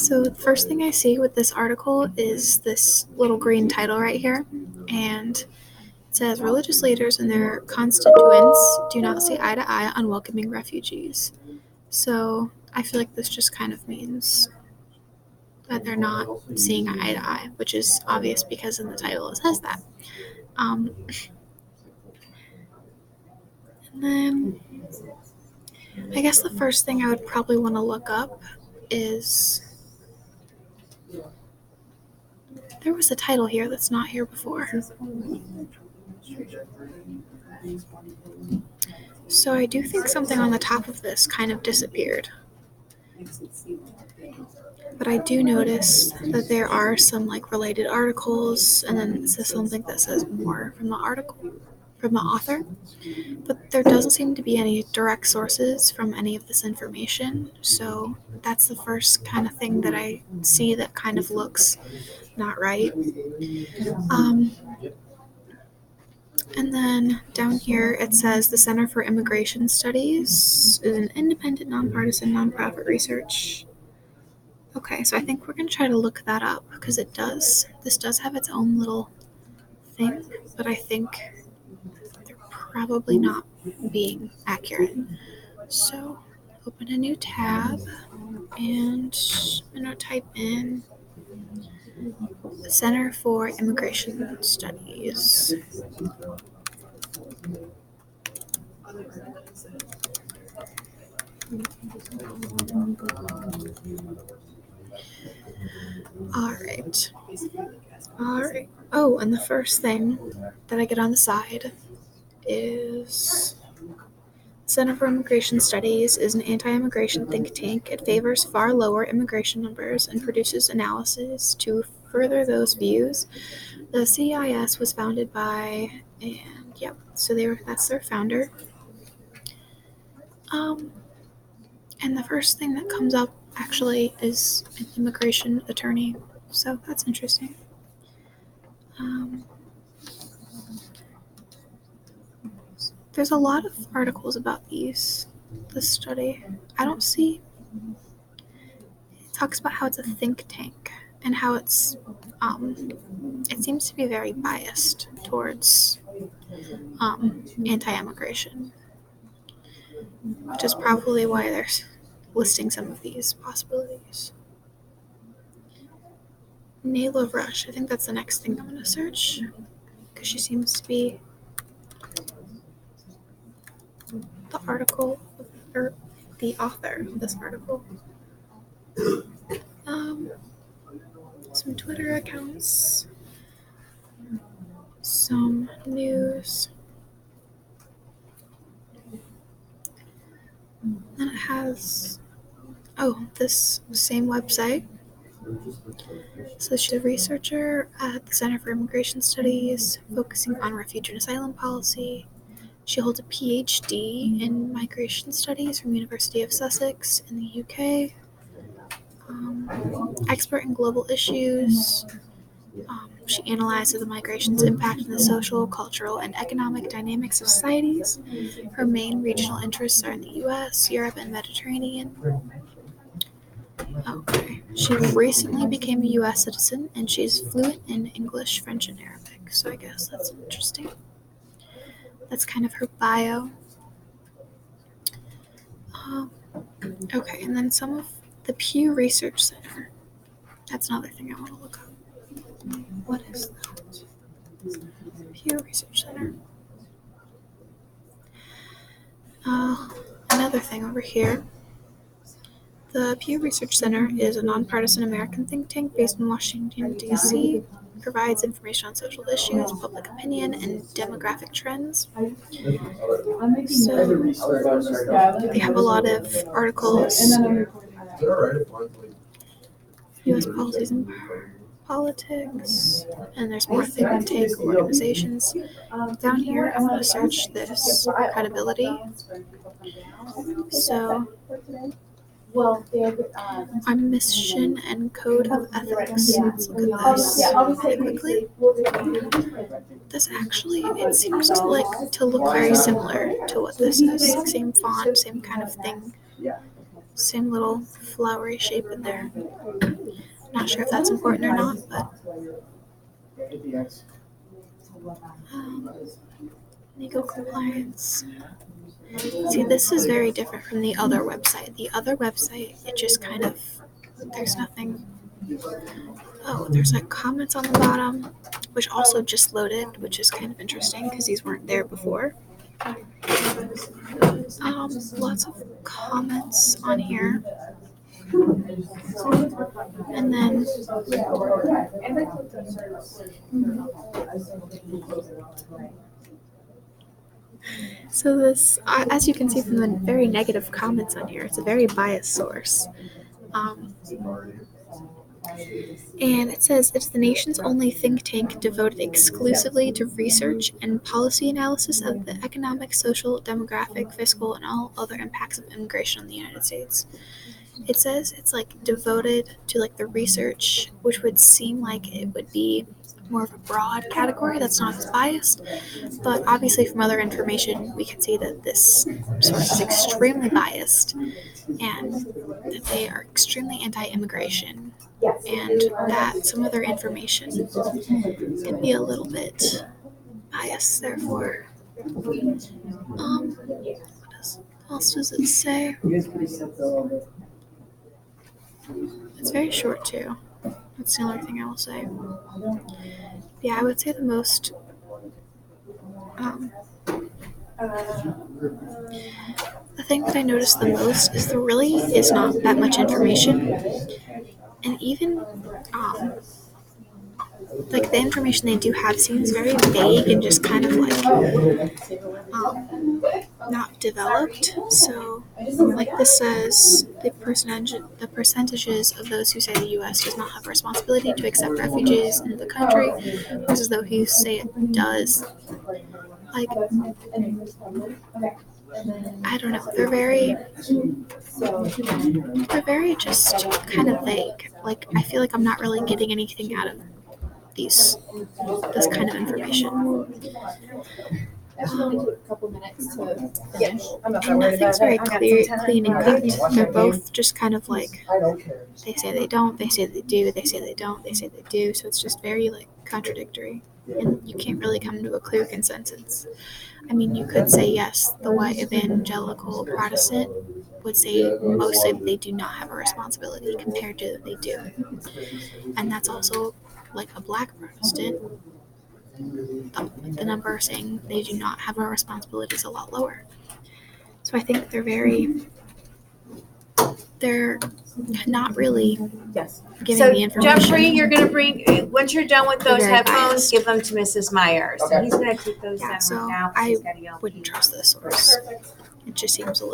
So the first thing I see with this article is this little green title right here, and it says religious leaders and their constituents do not see eye to eye on welcoming refugees. So I feel like this just kind of means that they're not seeing eye to eye, which is obvious because in the title it says that. And then I guess the first thing I would probably want to look up is there was a title here that's not here before. So I do think something on the top of this kind of disappeared. But I do notice that there are some related articles, and then it says something that says more from the article, from the author. But there doesn't seem to be any direct sources from any of this information. So that's the first kind of thing that I see that kind of looks not right. And then down here it says the Center for Immigration Studies is an independent, nonpartisan, nonprofit research. Okay, so I think we're going to try to look that up because this does have its own little thing, but I think they're probably not being accurate. So open a new tab and I'm going to type in the Center for Immigration Studies. All right. Oh, and the first thing that I get on the side is Center for Immigration Studies is an anti-immigration think tank. It favors far lower immigration numbers and produces analysis to further those views. The CIS was founded by, and yep, so that's their founder. And the first thing that comes up actually is an immigration attorney, so that's interesting. There's a lot of articles about this study. I don't see. It talks about how it's a think tank and how it's. It seems to be very biased towards anti-immigration, which is probably why they're listing some of these possibilities. Nayla Rush. I think that's the next thing I'm going to search because she seems to be the article or the author of this article. Some Twitter accounts, some news. Then it has this same website. So she's a researcher at the Center for Immigration Studies, focusing on refugee and asylum policy. She holds a PhD in migration studies from University of Sussex in the UK. Expert in global issues. She analyzes the migration's impact on the social, cultural, and economic dynamics of societies. Her main regional interests are in the US, Europe, and Mediterranean. Okay. She recently became a US citizen, and she's fluent in English, French, and Arabic. So I guess that's interesting. That's kind of her bio. Okay, and then some of the Pew Research Center. That's another thing I want to look up. What is that? Pew Research Center. Another thing over here. The Pew Research Center is a nonpartisan American think tank based in Washington, D.C. Provides information on social issues, public opinion, and demographic trends. So they have a lot of articles, U.S. policies and politics, and there's more think tank organizations. Down here, I'm going to search this credibility. So, our mission and code of ethics. Let's look at this really quickly. This actually, it seems to look very similar to what this is. Same font, same kind of thing. Same little flowery shape in there. Not sure if that's important or not, but legal compliance. See, this is very different from the other website. The other website, it just kind of, there's nothing. Oh, there's like comments on the bottom, which also just loaded, which is kind of interesting because these weren't there before. Lots of comments on here. And then so this, as you can see from the very negative comments on here, it's a very biased source. And it says it's the nation's only think tank devoted exclusively to research and policy analysis of the economic, social, demographic, fiscal, and all other impacts of immigration on the United States. It says it's like devoted to like the research, which would seem like it would be more of a broad category that's not as biased. But obviously from other information, we can see that this source is extremely biased and that they are extremely anti-immigration, and that some of their information can be a little bit biased, therefore. What else does it say? It's very short too. That's the only thing I will say. Yeah, I would say the most the thing that I noticed the most is there really is not that much information, and even like the information they do have seems very vague and just kind of like not developed. So like this says the percentages of those who say the U.S. does not have a responsibility to accept refugees into the country, as though who say it does. Like, I don't know, they're very just kind of vague. Like, I feel like I'm not really getting anything out of this kind of information. And nothing's very clean and cut. They're both just kind of like, they say they don't, they say they do, they say they don't, they say they do. So it's just very like contradictory, and you can't really come to a clear consensus. I mean, you could say yes, the white evangelical Protestant would say mostly they do not have a responsibility compared to they do. And that's also like a black Protestant. The number saying they do not have a responsibility is a lot lower. So I think they're not really giving So the information. Jeffrey, you're going to bring, once you're done with those Very headphones, biased. give them to Mrs. Meyer. So he's going to take those down So right now. I wouldn't trust this source. It just seems a little